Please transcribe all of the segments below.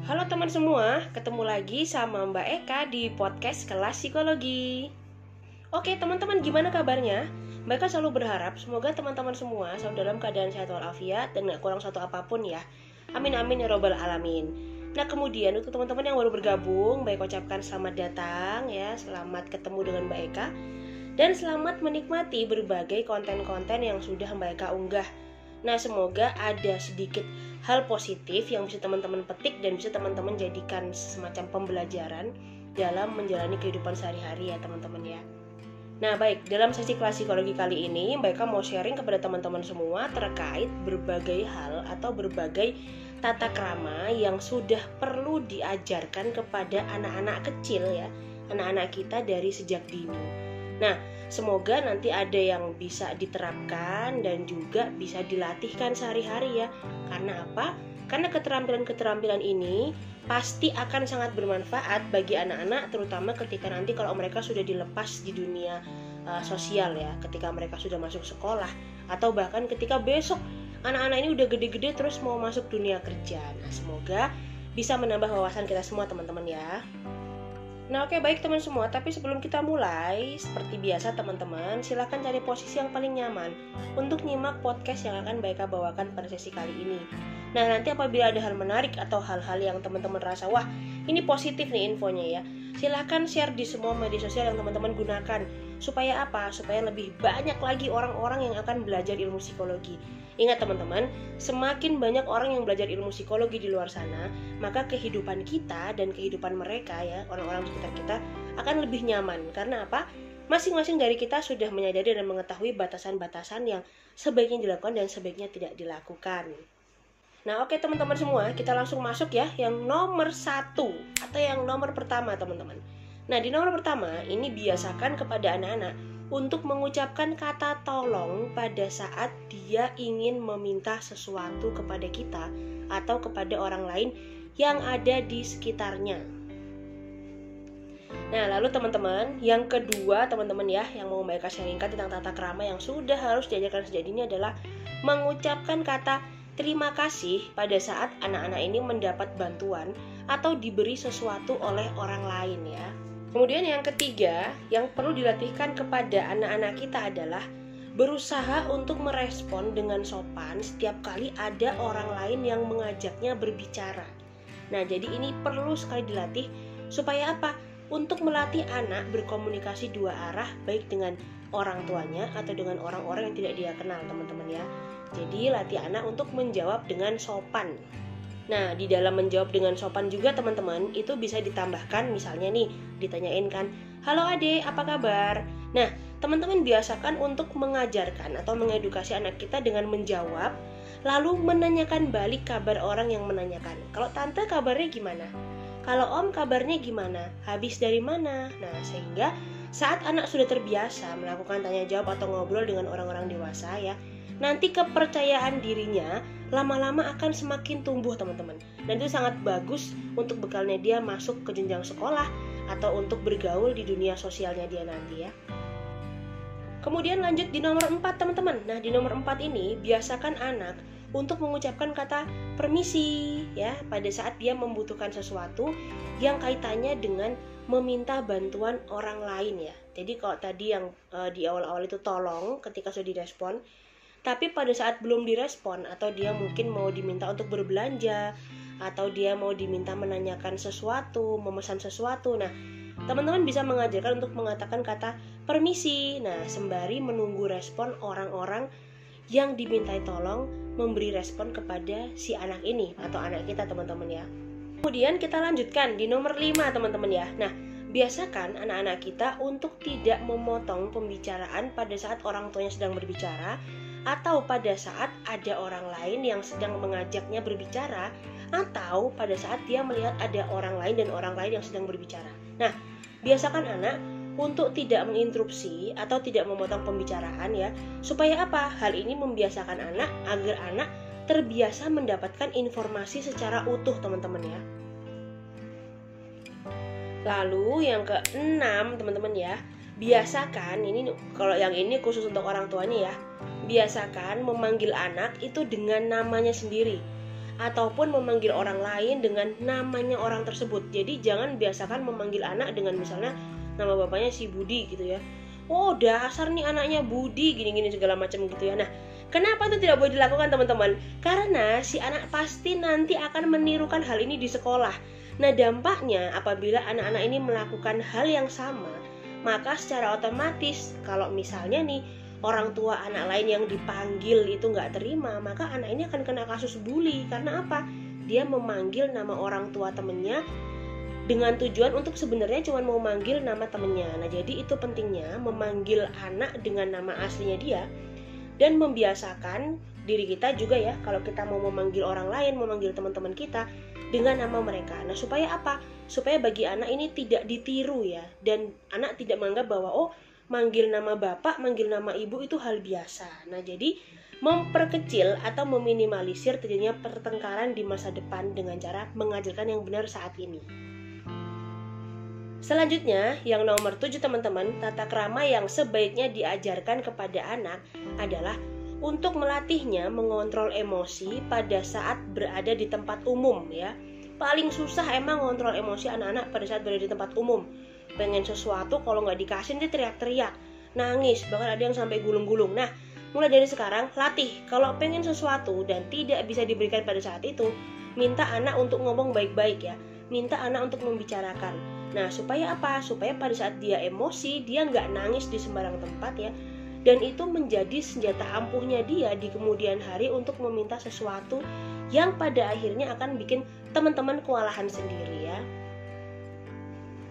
Halo teman semua, ketemu lagi sama Mbak Eka di podcast Kelas Psikologi. Oke teman-teman, gimana kabarnya? Mbak Eka selalu berharap semoga teman-teman semua selalu dalam keadaan sehat walafiat dan gak kurang satu apapun ya. Amin amin ya robbal alamin. Nah kemudian untuk teman-teman yang baru bergabung, Mbak Eka ucapkan selamat datang ya, selamat ketemu dengan Mbak Eka. Dan selamat menikmati berbagai konten-konten yang sudah Mbak Eka unggah. Nah semoga ada sedikit hal positif yang bisa teman-teman petik dan bisa teman-teman jadikan semacam pembelajaran dalam menjalani kehidupan sehari-hari ya teman-teman ya. Nah baik, dalam sesi kelas psikologi kali ini Mbak Eka mau sharing kepada teman-teman semua terkait berbagai hal atau berbagai tata krama yang sudah perlu diajarkan kepada anak-anak kecil ya, anak-anak kita dari sejak dini. Nah, semoga nanti ada yang bisa diterapkan dan juga bisa dilatihkan sehari-hari ya. Karena apa? Karena keterampilan-keterampilan ini pasti akan sangat bermanfaat bagi anak-anak, terutama ketika nanti kalau mereka sudah dilepas di dunia sosial ya, ketika mereka sudah masuk sekolah, atau bahkan ketika besok anak-anak ini udah gede-gede terus mau masuk dunia kerja. Nah, semoga bisa menambah wawasan kita semua teman-teman ya. Nah oke baik teman semua, tapi sebelum kita mulai, seperti biasa teman-teman, silahkan cari posisi yang paling nyaman untuk nyimak podcast yang akan Mbak Eka bawakan pada sesi kali ini. Nah nanti apabila ada hal menarik atau hal-hal yang teman-teman rasa, wah ini positif nih infonya ya, silahkan share di semua media sosial yang teman-teman gunakan. Supaya apa? Supaya lebih banyak lagi orang-orang yang akan belajar ilmu psikologi. Ingat teman-teman, semakin banyak orang yang belajar ilmu psikologi di luar sana, maka kehidupan kita dan kehidupan mereka ya, orang-orang di sekitar kita akan lebih nyaman. Karena apa? Masing-masing dari kita sudah menyadari dan mengetahui batasan-batasan yang sebaiknya dilakukan dan sebaiknya tidak dilakukan. Nah oke teman-teman semua, kita langsung masuk ya, yang nomor 1 atau yang nomor pertama teman-teman. Nah di nomor pertama, ini biasakan kepada anak-anak untuk mengucapkan kata tolong pada saat dia ingin meminta sesuatu kepada kita atau kepada orang lain yang ada di sekitarnya. Nah lalu teman-teman, yang kedua teman-teman ya, yang mau Mbak Eka sharingkan tentang tata krama yang sudah harus diajarkan sejak dini adalah mengucapkan kata terima kasih pada saat anak-anak ini mendapat bantuan atau diberi sesuatu oleh orang lain ya. Kemudian yang ketiga yang perlu dilatihkan kepada anak-anak kita adalah berusaha untuk merespon dengan sopan setiap kali ada orang lain yang mengajaknya berbicara. Nah jadi ini perlu sekali dilatih supaya apa? Untuk melatih anak berkomunikasi dua arah, baik dengan orang tuanya atau dengan orang-orang yang tidak dia kenal teman-teman ya. Jadi latih anak untuk menjawab dengan sopan. Nah, di dalam menjawab dengan sopan juga teman-teman, itu bisa ditambahkan misalnya nih, ditanyain kan, halo adek, apa kabar? Nah, teman-teman biasakan untuk mengajarkan atau mengedukasi anak kita dengan menjawab, lalu menanyakan balik kabar orang yang menanyakan. Kalau tante kabarnya gimana? Kalau om kabarnya gimana? Habis dari mana? Nah, sehingga saat anak sudah terbiasa melakukan tanya jawab atau ngobrol dengan orang-orang dewasa ya, nanti kepercayaan dirinya lama-lama akan semakin tumbuh teman-teman. Dan itu sangat bagus untuk bekalnya dia masuk ke jenjang sekolah atau untuk bergaul di dunia sosialnya dia nanti ya. Kemudian lanjut di nomor 4 teman-teman. Nah di nomor 4 ini biasakan anak untuk mengucapkan kata permisi ya pada saat dia membutuhkan sesuatu yang kaitannya dengan meminta bantuan orang lain ya. Jadi kalau tadi yang di awal-awal itu tolong ketika sudah direspon, tapi pada saat belum direspon atau dia mungkin mau diminta untuk berbelanja atau dia mau diminta menanyakan sesuatu, memesan sesuatu. Nah, teman-teman bisa mengajarkan untuk mengatakan kata permisi. Nah, sembari menunggu respon orang-orang yang dimintai tolong memberi respon kepada si anak ini atau anak kita teman-teman ya. Kemudian kita lanjutkan di nomor 5 teman-teman ya. Nah, biasakan anak-anak kita untuk tidak memotong pembicaraan pada saat orang tuanya sedang berbicara atau pada saat ada orang lain yang sedang mengajaknya berbicara atau pada saat dia melihat ada orang lain dan orang lain yang sedang berbicara. Nah, biasakan anak untuk tidak menginterupsi atau tidak memotong pembicaraan ya, supaya apa? Hal ini membiasakan anak agar anak terbiasa mendapatkan informasi secara utuh teman-teman ya. Lalu yang ke-6 teman-teman ya, biasakan, ini kalau yang ini khusus untuk orang tuanya ya, biasakan memanggil anak itu dengan namanya sendiri. ataupun memanggil orang lain dengan namanya orang tersebut. Jadi jangan biasakan memanggil anak dengan misalnya nama bapaknya si Budi gitu ya. Oh, dasar nih anaknya Budi gini-gini segala macam gitu ya. Nah, kenapa itu tidak boleh dilakukan teman-teman? Karena si anak pasti nanti akan menirukan hal ini di sekolah. Nah, dampaknya apabila anak-anak ini melakukan hal yang sama, maka secara otomatis kalau misalnya nih orang tua anak lain yang dipanggil itu nggak terima, maka anak ini akan kena kasus bully. Karena apa? Dia memanggil nama orang tua temennya dengan tujuan untuk sebenarnya cuma mau manggil nama temennya. Nah, jadi itu pentingnya memanggil anak dengan nama aslinya dia dan membiasakan diri kita juga ya, kalau kita mau memanggil orang lain, memanggil teman-teman kita dengan nama mereka. Nah, supaya apa? Supaya bagi anak ini tidak ditiru ya, dan anak tidak menganggap bahwa oh, manggil nama bapak, manggil nama ibu itu hal biasa. Nah, jadi memperkecil atau meminimalisir terjadinya pertengkaran di masa depan dengan cara mengajarkan yang benar saat ini. Selanjutnya, yang nomor 7 teman-teman, tata krama yang sebaiknya diajarkan kepada anak adalah untuk melatihnya mengontrol emosi pada saat berada di tempat umum ya. Paling susah emang ngontrol emosi anak-anak pada saat berada di tempat umum. Pengen sesuatu, kalau nggak dikasih dia teriak-teriak, nangis, bahkan ada yang sampai gulung-gulung. Nah, mulai dari sekarang latih, kalau pengen sesuatu dan tidak bisa diberikan pada saat itu, minta anak untuk ngomong baik-baik ya, minta anak untuk membicarakan. Nah, supaya apa? Supaya pada saat dia emosi, dia nggak nangis di sembarang tempat ya, dan itu menjadi senjata ampuhnya dia di kemudian hari untuk meminta sesuatu yang pada akhirnya akan bikin teman-teman kewalahan sendiri ya.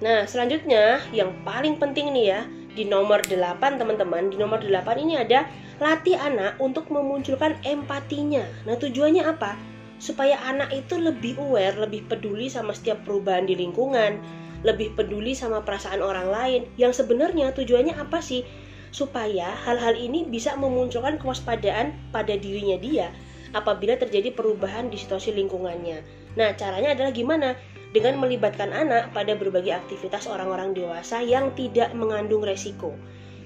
Nah, selanjutnya yang paling penting nih ya, di nomor 8 teman-teman. Di nomor 8 ini ada latih anak untuk memunculkan empatinya. Nah, tujuannya apa? Supaya anak itu lebih aware, lebih peduli sama setiap perubahan di lingkungan, lebih peduli sama perasaan orang lain. Yang sebenarnya tujuannya apa sih? Supaya hal-hal ini bisa memunculkan kewaspadaan pada dirinya dia apabila terjadi perubahan di situasi lingkungannya. Nah, caranya adalah gimana? Dengan melibatkan anak pada berbagai aktivitas orang-orang dewasa yang tidak mengandung resiko.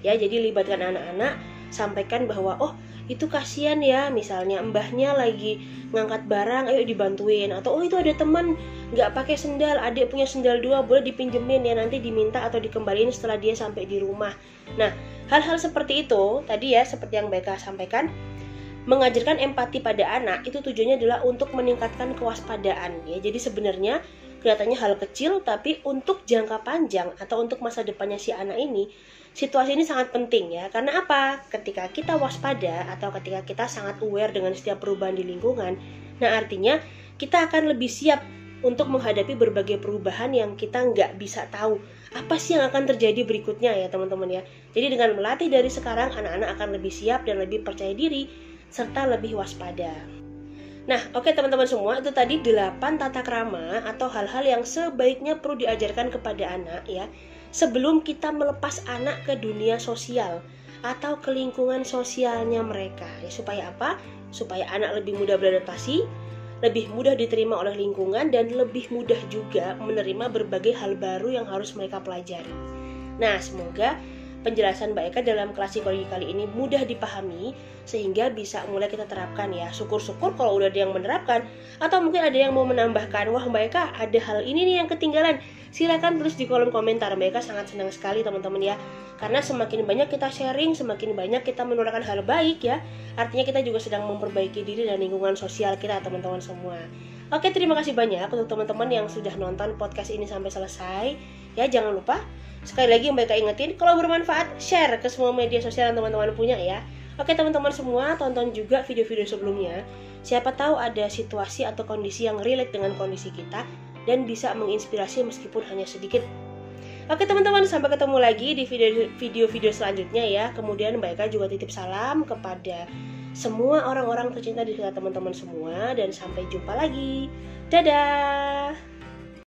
Ya, jadi libatkan anak-anak, sampaikan bahwa oh, itu kasihan ya, misalnya mbahnya lagi ngangkat barang, ayo dibantuin. Atau oh, itu ada teman nggak pakai sendal, adik punya sendal 2, boleh dipinjemin ya, nanti diminta atau dikembaliin setelah dia sampai di rumah. Nah, hal-hal seperti itu tadi ya, seperti yang Baika sampaikan, mengajarkan empati pada anak itu tujuannya adalah untuk meningkatkan kewaspadaan ya. Jadi sebenarnya kelihatannya hal kecil, tapi untuk jangka panjang atau untuk masa depannya si anak ini, situasi ini sangat penting ya. Karena apa? Ketika kita waspada atau ketika kita sangat aware dengan setiap perubahan di lingkungan, nah artinya kita akan lebih siap untuk menghadapi berbagai perubahan yang kita nggak bisa tahu apa sih yang akan terjadi berikutnya ya teman-teman ya. Jadi dengan melatih dari sekarang, anak-anak akan lebih siap dan lebih percaya diri serta lebih waspada. Nah, oke teman-teman semua, itu tadi 8 tata krama atau hal-hal yang sebaiknya perlu diajarkan kepada anak ya, sebelum kita melepas anak ke dunia sosial atau ke lingkungan sosialnya mereka. Ya, supaya apa? Supaya anak lebih mudah beradaptasi, lebih mudah diterima oleh lingkungan, dan lebih mudah juga menerima berbagai hal baru yang harus mereka pelajari. Nah, semoga penjelasan Mbak Eka dalam kelas psikologi kali ini mudah dipahami sehingga bisa mulai kita terapkan ya. Syukur-syukur kalau udah ada yang menerapkan, atau mungkin ada yang mau menambahkan, wah Mbak Eka ada hal ini nih yang ketinggalan, silakan tulis di kolom komentar. Mbak Eka sangat senang sekali teman-teman ya, karena semakin banyak kita sharing, semakin banyak kita menularkan hal baik ya, artinya kita juga sedang memperbaiki diri dan lingkungan sosial kita teman-teman semua. Oke, terima kasih banyak untuk teman-teman yang sudah nonton podcast ini sampai selesai ya. Jangan lupa sekali lagi Mbak Eka ingetin, kalau bermanfaat share ke semua media sosial yang teman-teman punya ya. Oke teman-teman semua, tonton juga video-video sebelumnya. Siapa tahu ada situasi atau kondisi yang relate dengan kondisi kita dan bisa menginspirasi meskipun hanya sedikit. Oke teman-teman, sampai ketemu lagi di video-video selanjutnya ya. Kemudian Mbak Eka juga titip salam kepada semua orang-orang tercinta di sekitar teman-teman semua, dan sampai jumpa lagi. Dadah.